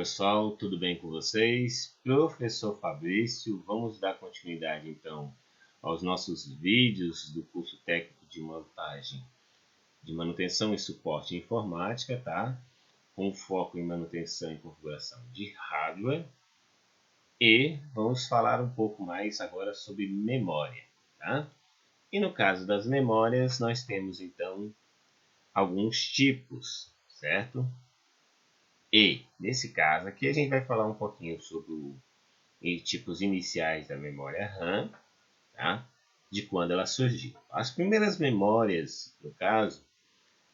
pessoal, tudo bem com vocês? Professor Fabrício, vamos dar continuidade então aos nossos vídeos do curso técnico de montagem de manutenção e suporte em informática, tá? Com foco em manutenção e configuração de hardware. E vamos falar um pouco mais agora sobre memória, tá? E no caso das memórias, nós temos então alguns tipos, certo? E, nesse caso aqui, a gente vai falar um pouquinho sobre os tipos iniciais da memória RAM, tá? De quando ela surgiu. As primeiras memórias, no caso,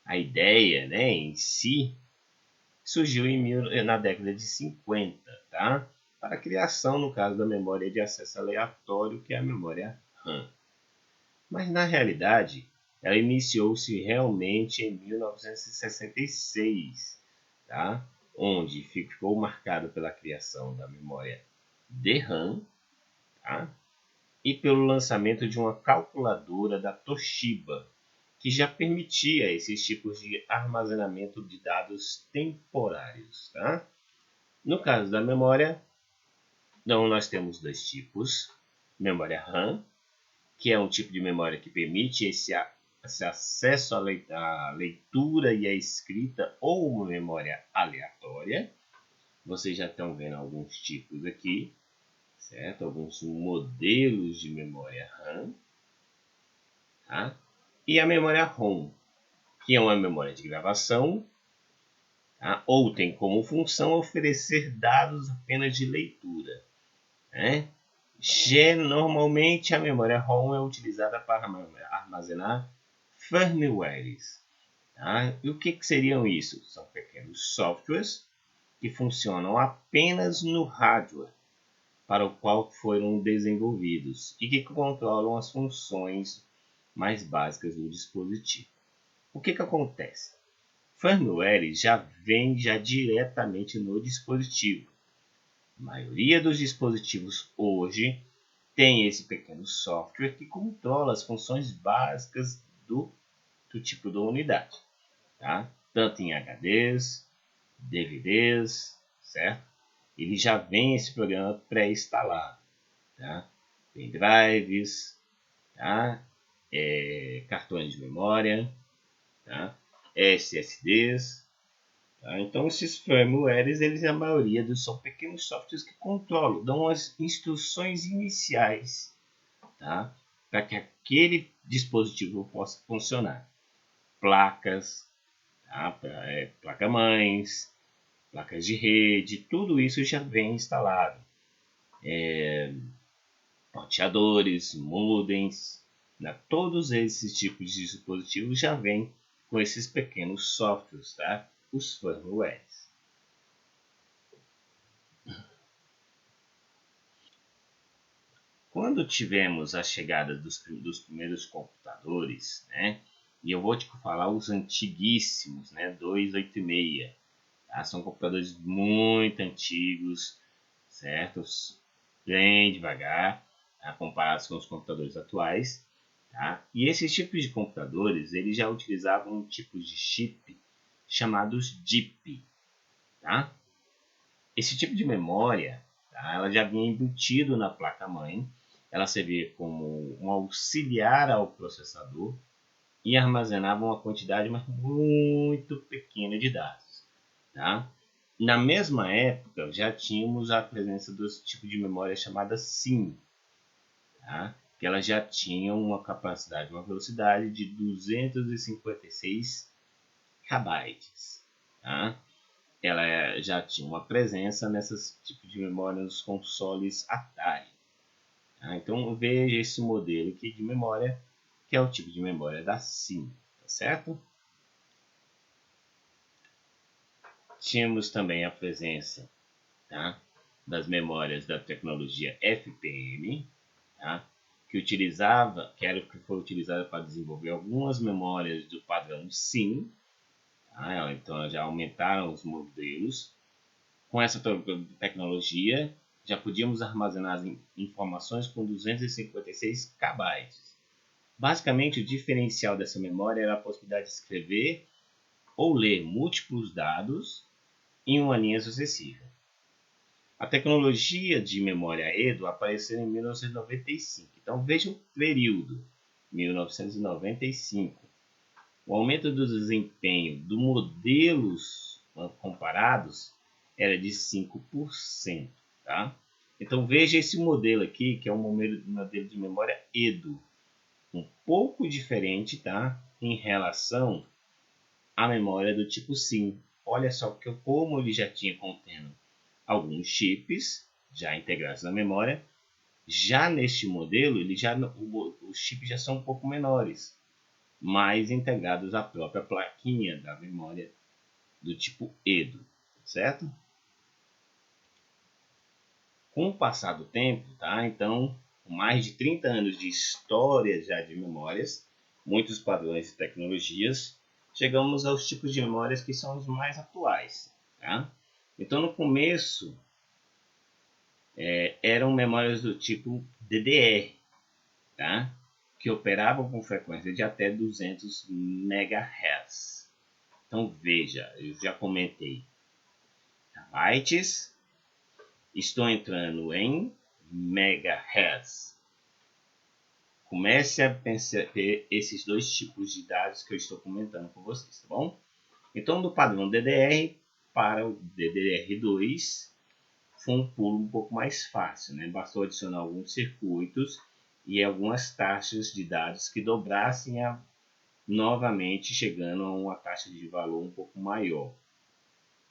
a ideia, né, em si, surgiu na década de 50, tá? Para a criação, no caso da memória de acesso aleatório, que é a memória RAM. Mas, na realidade, ela iniciou-se realmente em 1966, tá? Onde ficou marcado pela criação da memória DRAM, tá? E pelo lançamento de uma calculadora da Toshiba, que já permitia esses tipos de armazenamento de dados temporários, tá? No caso da memória, então nós temos dois tipos: memória RAM, que é um tipo de memória que permite esse acesso à leitura e à escrita, ou uma memória aleatória. Vocês já estão vendo alguns tipos aqui, certo? Alguns modelos de memória RAM, tá? E a memória ROM, que é uma memória de gravação, tá? Ou tem como função oferecer dados apenas de leitura, né? Normalmente a memória ROM é utilizada para armazenar firmwares, tá? E o que seriam isso? São pequenos softwares que funcionam apenas no hardware para o qual foram desenvolvidos e que controlam as funções mais básicas do dispositivo. O que acontece? Firmware já vem diretamente no dispositivo. A maioria dos dispositivos hoje tem esse pequeno software que controla as funções básicas do tipo da unidade, tá? Tanto em HDs, DVDs, certo? Ele já vem esse programa pré-instalado, tá? Pendrives, tá? Cartões de memória, tá? SSDs. Tá? Então, esses firmwares, a maioria são pequenos softwares que controlam, dão as instruções iniciais, tá? Para que aquele dispositivo possa funcionar. Placas, tá? Placa-mães, placas de rede, tudo isso já vem instalado. Roteadores, modems, né? Todos esses tipos de dispositivos já vêm com esses pequenos softwares, tá? Os firmwares. Quando tivemos a chegada dos primeiros computadores, né? E eu vou te falar os antiguíssimos, né? 286. Tá? São computadores muito antigos, certo? Bem devagar, tá? Comparados com os computadores atuais. Tá? E esses tipos de computadores, eles já utilizavam tipos de chip chamados DIP. Tá? Esse tipo de memória, tá? Ela já vinha embutido na placa-mãe. Ela servia como um auxiliar ao processador e armazenava uma quantidade muito pequena de dados. Tá? Na mesma época, já tínhamos a presença desse tipo de memória chamada SIM, tá? Que ela já tinha uma capacidade, uma velocidade de 256 KB. Tá? Ela já tinha uma presença nesse tipo de memória nos consoles Atari. Tá? Então veja esse modelo aqui de memória, que é o tipo de memória da SIM, tá certo? Tínhamos também a presença, tá, das memórias da tecnologia FPM, tá, que foi utilizada para desenvolver algumas memórias do padrão SIM. Tá? Então já aumentaram os modelos. Com essa tecnologia, já podíamos armazenar informações com 256 KB. Basicamente, o diferencial dessa memória era a possibilidade de escrever ou ler múltiplos dados em uma linha sucessiva. A tecnologia de memória EDO apareceu em 1995. Então veja o período, 1995. O aumento do desempenho dos modelos comparados era de 5%. Tá? Então veja esse modelo aqui, que é um modelo de memória EDO, um pouco diferente, tá? Em relação à memória do tipo SIM. Olha só que como ele já tinha contendo alguns chips já integrados na memória, já neste modelo os chips já são um pouco menores, mais integrados à própria plaquinha da memória do tipo EDO, certo? Com o passar do tempo, tá? Então, com mais de 30 anos de história já de memórias, muitos padrões e tecnologias, chegamos aos tipos de memórias que são os mais atuais, tá? Então, no começo, eram memórias do tipo DDR, tá? Que operavam com frequência de até 200 MHz. Então veja, eu já comentei bytes, estou entrando em megahertz. Comece a perceber esses dois tipos de dados que eu estou comentando com vocês, tá bom? Então, do padrão DDR para o DDR2, foi um pulo um pouco mais fácil, né? Bastou adicionar alguns circuitos e algumas taxas de dados que dobrassem novamente, chegando a uma taxa de valor um pouco maior,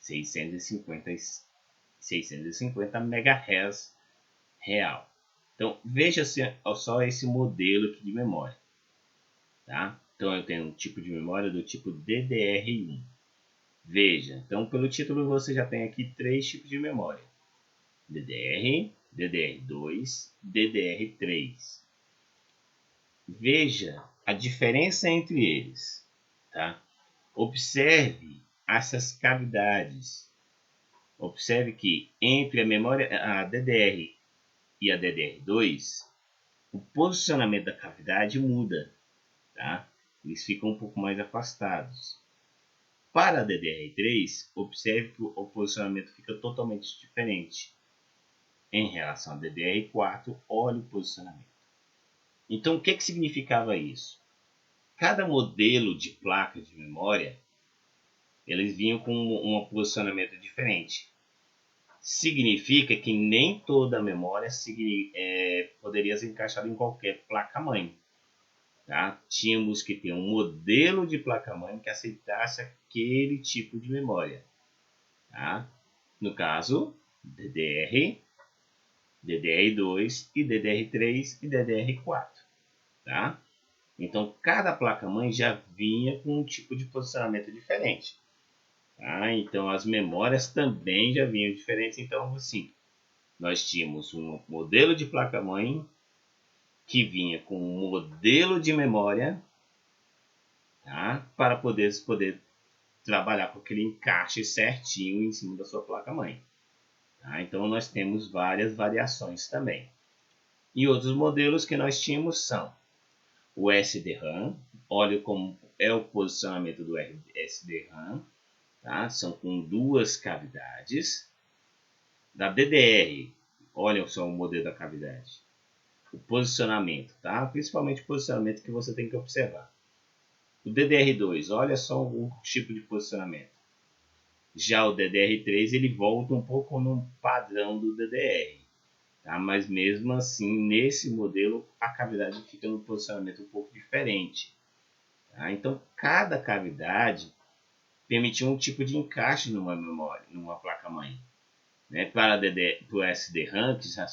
650 MHz real. Então veja só esse modelo aqui de memória, tá? Então eu tenho um tipo de memória do tipo DDR1. Veja, então pelo título você já tem aqui 3 tipos de memória: DDR, DDR2, DDR3. Veja a diferença entre eles, tá? Observe essas cavidades. Observe que entre a memória a DDR e a DDR2, o posicionamento da cavidade muda, tá? Eles ficam um pouco mais afastados. Para a DDR3, observe que o posicionamento fica totalmente diferente. Em relação à DDR4, olhe o posicionamento. Então, o que significava isso? Cada modelo de placa de memória, eles vinham com um posicionamento diferente. Significa que nem toda a memória poderia ser encaixada em qualquer placa-mãe. Tá? Tínhamos que ter um modelo de placa-mãe que aceitasse aquele tipo de memória. Tá? No caso, DDR, DDR2 e DDR3 e DDR4. Tá? Então, cada placa-mãe já vinha com um tipo de posicionamento diferente. Tá? Então, as memórias também já vinham diferentes. Então, assim, nós tínhamos um modelo de placa-mãe que vinha com um modelo de memória, tá? Para poder trabalhar com aquele encaixe certinho em cima da sua placa-mãe. Tá? Então, nós temos várias variações também. E outros modelos que nós tínhamos são o SDRAM. Olha como é o posicionamento do SDRAM. Tá? São com 2 cavidades. Da DDR, olha só o modelo da cavidade. O posicionamento, tá? Principalmente o posicionamento que você tem que observar. O DDR2, olha só o tipo de posicionamento. Já o DDR3, ele volta um pouco no padrão do DDR. Tá? Mas mesmo assim, nesse modelo, a cavidade fica no posicionamento um pouco diferente. Tá? Então, cada cavidade permitia um tipo de encaixe numa memória, numa placa-mãe. Né? Para o SDRAM, que já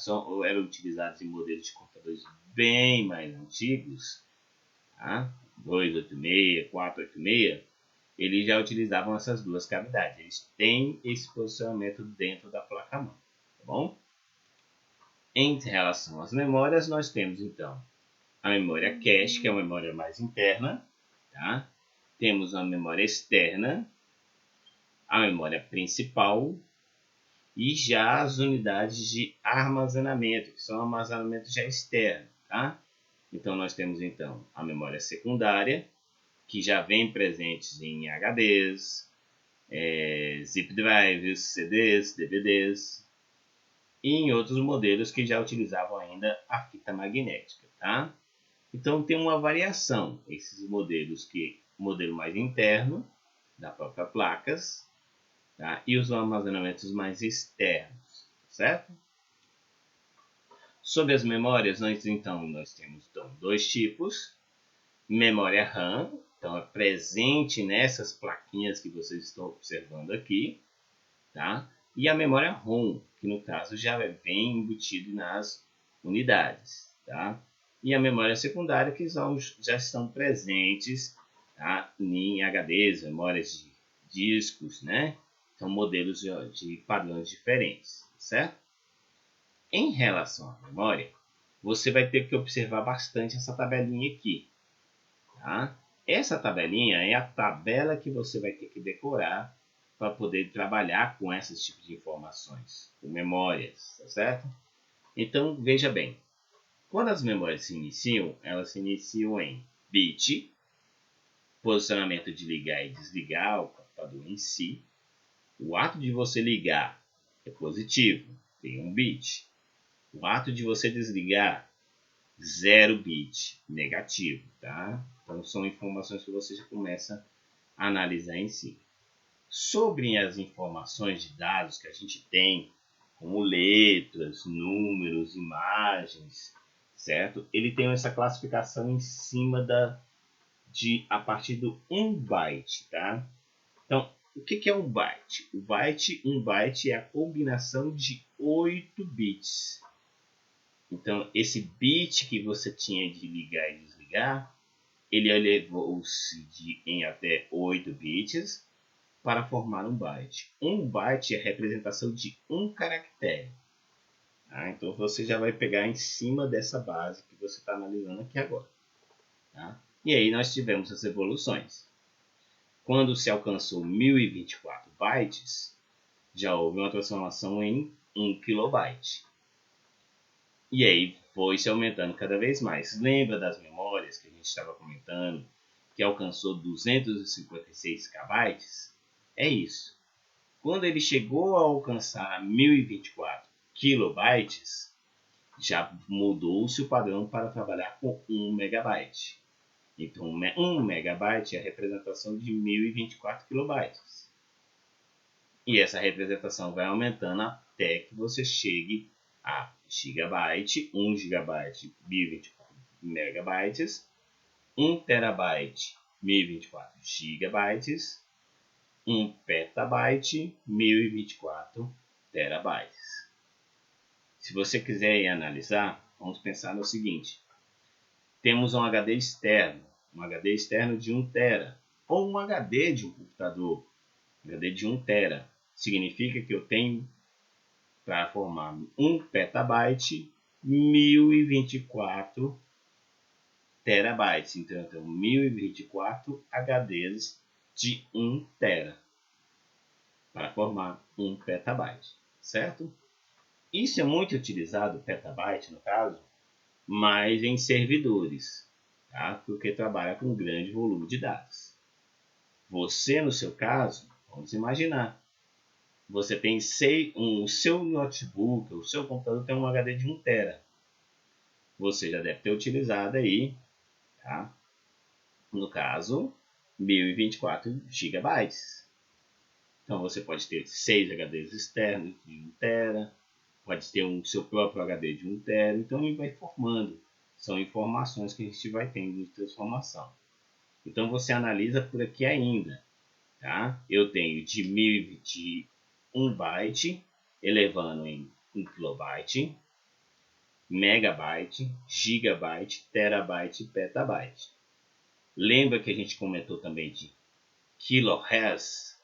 eram utilizados em modelos de computadores bem mais antigos, tá? 286, 486, eles já utilizavam essas 2 cavidades. Eles têm esse posicionamento dentro da placa-mãe. Tá bom? Em relação às memórias, nós temos então a memória cache, que é a memória mais interna. Tá? Temos a memória externa, a memória principal e já as unidades de armazenamento, que são armazenamento já externo. Tá? Então, nós temos então a memória secundária, que já vem presentes em HDs, zip drives, CDs, DVDs. e em outros modelos que já utilizavam ainda a fita magnética, tá? Então tem uma variação, esses modelos o modelo mais interno da própria placas, tá? E os armazenamentos mais externos, certo? Sobre as memórias, nós temos dois tipos. Memória RAM, então é presente nessas plaquinhas que vocês estão observando aqui, tá? E a memória ROM, que no caso já vem embutido nas unidades, tá? E a memória secundária, que já estão presentes, tá? Em HDs, memórias de discos, né? São modelos de padrões diferentes, certo? Em relação à memória, você vai ter que observar bastante essa tabelinha aqui, tá? Essa tabelinha é a tabela que você vai ter que decorar para poder trabalhar com esses tipos de informações, com memórias, tá certo? Então, veja bem, quando as memórias se iniciam, elas se iniciam em bit, posicionamento de ligar e desligar o computador em si. O ato de você ligar é positivo, tem um bit. O ato de você desligar, 0 bit, negativo, tá? Então, são informações que você já começa a analisar em si. Sobre as informações de dados que a gente tem, como letras, números, imagens, certo? Ele tem essa classificação em cima a partir do 1 byte, tá? Então, o que é um byte? Um byte é a combinação de 8 bits. Então, esse bit que você tinha de ligar e desligar, ele elevou-se em até 8 bits para formar um byte. Um byte é a representação de um caractere. Tá? Então, você já vai pegar em cima dessa base que você está analisando aqui agora. Tá? E aí nós tivemos as evoluções. Quando se alcançou 1024 bytes, já houve uma transformação em 1 kilobyte. E aí foi se aumentando cada vez mais. Lembra das memórias que a gente estava comentando, que alcançou 256 KB? É isso. Quando ele chegou a alcançar 1024 kilobytes, já mudou-se o padrão para trabalhar com 1 megabyte. Então, 1 megabyte é a representação de 1024 kilobytes. E essa representação vai aumentando até que você chegue a gigabyte, 1 gigabyte, 1024 megabytes, 1 terabyte, 1024 gigabytes, 1 petabyte, 1024 terabytes. Se você quiser analisar, vamos pensar no seguinte. Temos um HD externo de 1 tera, ou um HD de um computador, HD de 1 tera. Significa que eu tenho, para formar 1 petabyte, 1024 terabytes. Então, eu tenho 1024 HDs de 1 tera para formar 1 petabyte, certo? Isso é muito utilizado, petabyte no caso, mas em servidores, tá? Porque trabalha com grande volume de dados. Você, no seu caso, vamos imaginar, você tem o seu notebook, o seu computador tem um HD de 1 tera. Você já deve ter utilizado aí, tá? No caso, 1024 gigabytes. Então você pode ter 6 HDs externos de 1 tera, pode ter o seu próprio HD de 1 tera, então ele vai formando. São informações que a gente vai tendo de transformação. Então você analisa por aqui ainda, tá? Eu tenho de 1021 byte, elevando em 1 kilobyte, megabyte, gigabyte, terabyte e petabyte. Lembra que a gente comentou também de kilohertz,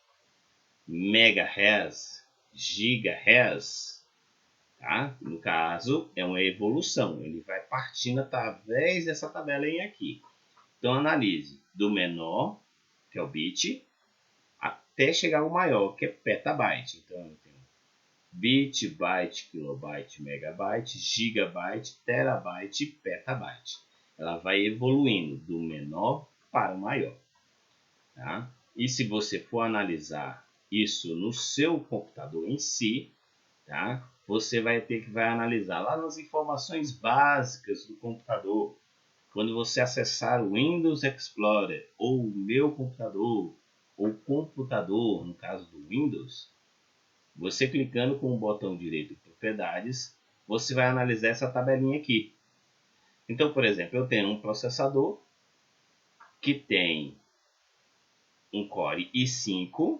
megahertz, gigahertz? Tá? No caso, é uma evolução. Ele vai partindo através dessa tabela aqui. Então, analise do menor, que é o bit, até chegar ao maior, que é petabyte. Então, eu tenho bit, byte, kilobyte, megabyte, gigabyte, terabyte e petabyte. Ela vai evoluindo do menor para o maior. Tá? E se você for analisar isso no seu computador em si, tá? você vai analisar lá nas informações básicas do computador. Quando você acessar o Windows Explorer, ou o meu computador, ou computador, no caso do Windows, você clicando com o botão direito Propriedades, você vai analisar essa tabelinha aqui. Então, por exemplo, eu tenho um processador que tem um Core i5.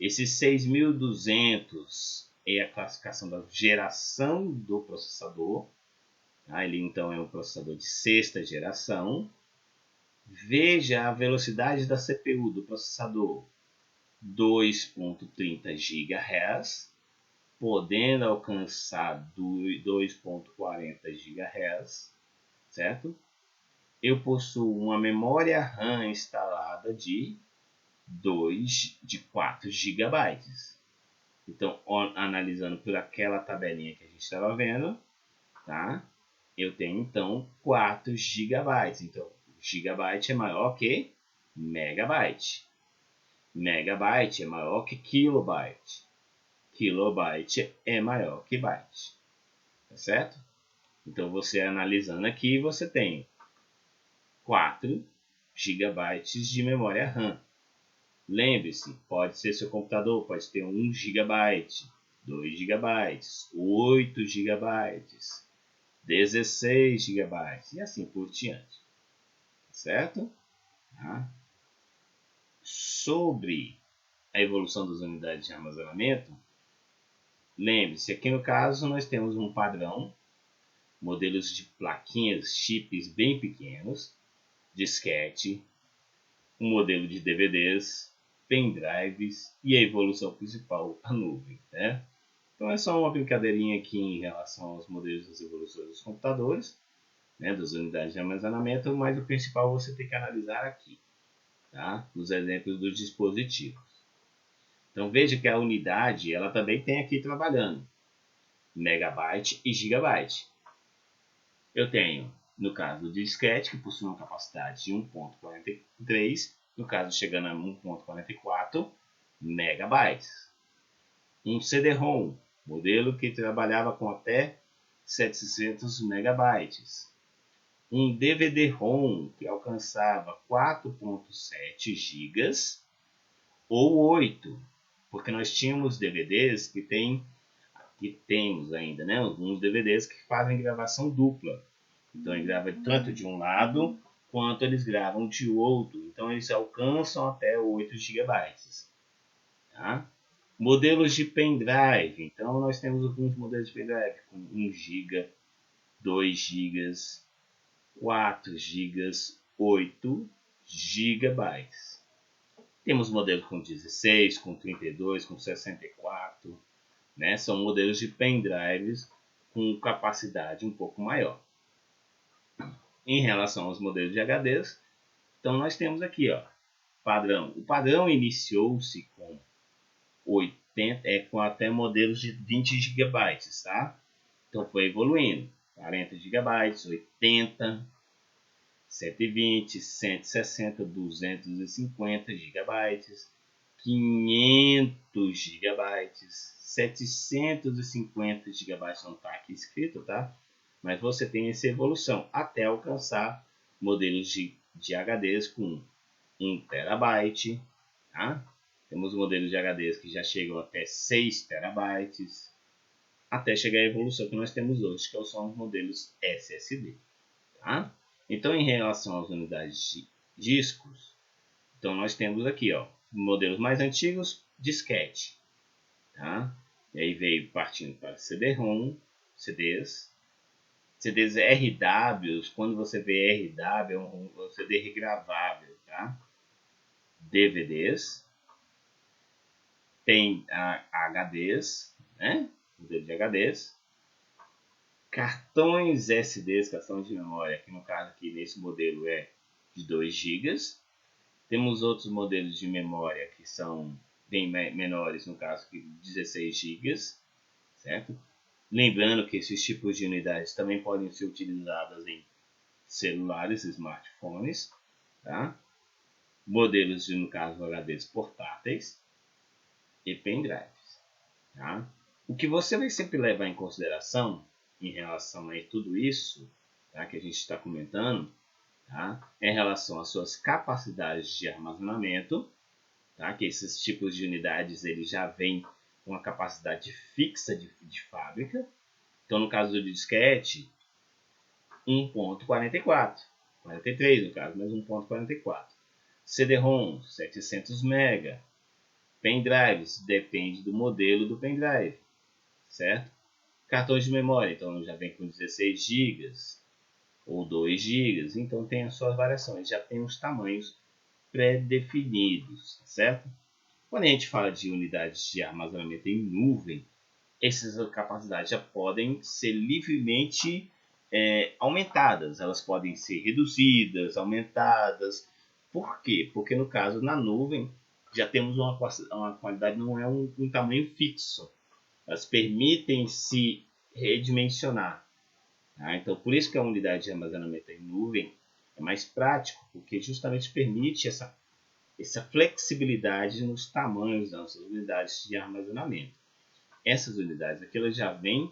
Esse 6200 é a classificação da geração do processador. Ele então é um processador de sexta geração. Veja a velocidade da CPU do processador, 2.30 GHz, podendo alcançar 2.40 GHz, certo? Eu possuo uma memória RAM instalada de 4 GB. Então, analisando por aquela tabelinha que a gente estava vendo, tá? Eu tenho então 4 GB. Então, gigabyte é maior que megabyte. Megabyte é maior que kilobyte. Kilobyte é maior que byte. Tá certo? Então, você analisando aqui, você tem 4 GB de memória RAM. Lembre-se, pode ser seu computador, pode ter 1 GB, 2 GB, 8 GB, 16 GB e assim por diante. Certo? Tá? Sobre a evolução das unidades de armazenamento, lembre-se, aqui no caso nós temos um padrão, modelos de plaquinhas, chips bem pequenos, disquete, um modelo de DVDs, pendrives e a evolução principal, a nuvem. Né? Então é só uma brincadeirinha aqui em relação aos modelos das evoluções dos computadores, né, das unidades de armazenamento, mas o principal você tem que analisar aqui, tá? Os exemplos dos dispositivos. Então veja que a unidade ela também tem aqui trabalhando megabyte e gigabyte. Eu tenho, no caso do disquete, que possui uma capacidade de 1.43, no caso chegando a 1.44 megabytes. Um CD-ROM, modelo que trabalhava com até 700 megabytes. Um DVD-ROM que alcançava 4.7 GB ou 8, porque nós tínhamos DVDs que temos ainda, né? Alguns DVDs que fazem gravação dupla. Então ele grava tanto de um lado quanto eles gravam de outro. Então eles alcançam até 8 GB. Tá? Modelos de pendrive. Então nós temos alguns modelos de pendrive com 1 GB, 2 GB, 4 GB, 8 GB. Temos modelos com 16, com 32, com 64. Né? São modelos de pendrives com capacidade um pouco maior. Em relação aos modelos de HDs, então nós temos aqui, ó, padrão. O padrão iniciou-se com 80, com até modelos de 20 GB, tá? Então foi evoluindo, 40 GB, 80, 120, 160, 250 GB, 500 GB, 750 GB não está aqui escrito, tá? Mas você tem essa evolução até alcançar modelos de HDs com 1 TB, tá? Temos modelos de HDs que já chegam até 6 TB, até chegar à evolução que nós temos hoje, que são os modelos SSD. Tá? Então, em relação às unidades de discos, então nós temos aqui, ó, modelos mais antigos, disquete. Tá? E aí veio partindo para CD-ROM, CDs RWs. Quando você vê RW, é um CD regravável. Tá? DVDs, tem HDs, né? Modelo de HDs, cartões SDs, cartões de memória, que no caso aqui nesse modelo é de 2 GB. Temos outros modelos de memória que são bem menores, no caso aqui 16 GB, certo? Lembrando que esses tipos de unidades também podem ser utilizadas em celulares, smartphones, tá? Modelos de, no caso, HDs portáteis e pendrives, tá? O que você vai sempre levar em consideração em relação a tudo isso, tá, que a gente está comentando, tá, é em relação às suas capacidades de armazenamento, tá, que esses tipos de unidades eles já vêm com uma capacidade fixa de fábrica. Então, no caso do disquete, 1.44, 43 no caso, mas 1.44. CD-ROM, 700 MB. Pendrives, depende do modelo do pendrive, certo? Cartões de memória, então já vem com 16 GB ou 2 GB, então tem as suas variações, já tem os tamanhos pré-definidos, certo? Quando a gente fala de unidades de armazenamento em nuvem, essas capacidades já podem ser livremente aumentadas, elas podem ser reduzidas, aumentadas. Por quê? Porque no caso na nuvem já temos uma qualidade, não é um tamanho fixo, elas permitem se redimensionar. Tá? Então por isso que a unidade de armazenamento em nuvem é mais prático, porque justamente permite essa flexibilidade nos tamanhos das nossas unidades de armazenamento. Essas unidades aqui elas já vêm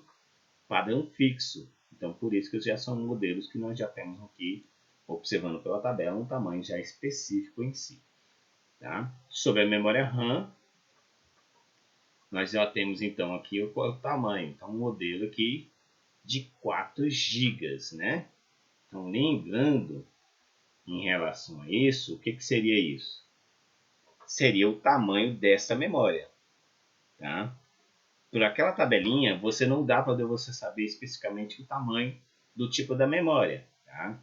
padrão fixo, então por isso que já são modelos que nós já temos aqui, observando pela tabela, um tamanho já específico em si. Tá? Sobre a memória RAM, nós já temos então aqui o tamanho, então um modelo aqui de 4 GB, né? Então lembrando, em relação a isso, o que seria isso? Seria o tamanho dessa memória, tá? Por aquela tabelinha, você não dá para você saber especificamente o tamanho do tipo da memória, tá?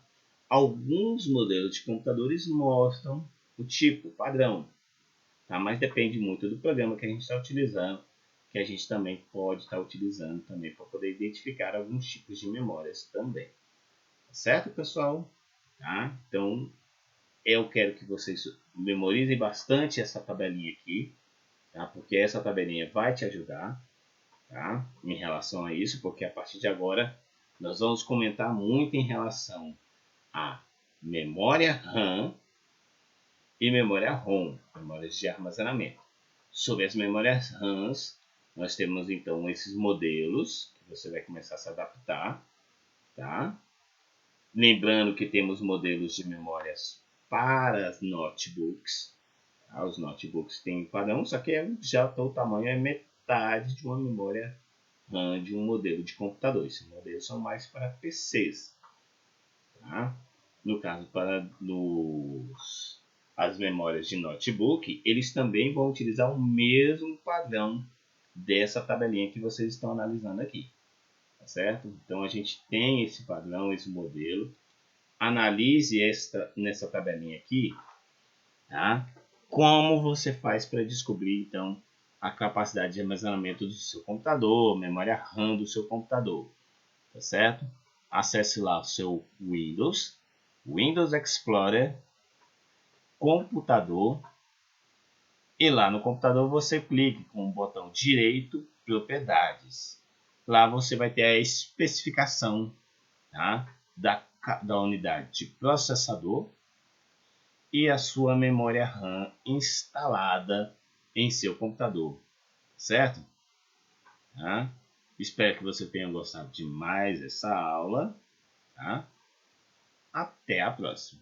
Alguns modelos de computadores mostram o tipo, o padrão, tá? Mas depende muito do programa que a gente está utilizando, que a gente também pode estar utilizando também para poder identificar alguns tipos de memórias também. Tá certo, pessoal? Tá? Então, eu quero que vocês memorizem bastante essa tabelinha aqui, tá? Porque essa tabelinha vai te ajudar, tá? Em relação a isso, porque a partir de agora nós vamos comentar muito em relação a memória RAM e memória ROM, memórias de armazenamento. Sobre as memórias RAMs, nós temos então esses modelos que você vai começar a se adaptar, tá? Lembrando que temos modelos de memórias para notebooks. Tá? Os notebooks têm padrão, só que já o tamanho é metade de uma memória RAM de um modelo de computador. Esses modelos são mais para PCs. Tá? No caso, para as memórias de notebook, eles também vão utilizar o mesmo padrão dessa tabelinha que vocês estão analisando aqui. Tá certo? Então a gente tem esse padrão, esse modelo. Analise nessa tabelinha aqui, tá? Como você faz para descobrir então a capacidade de armazenamento do seu computador, memória RAM do seu computador, tá certo? Acesse lá o seu Windows Explorer, computador, e lá no computador você clique com o botão direito, propriedades. Lá você vai ter a especificação, tá? da unidade de processador e a sua memória RAM instalada em seu computador, certo? Tá? Espero que você tenha gostado de mais essa aula. Tá? Até a próxima.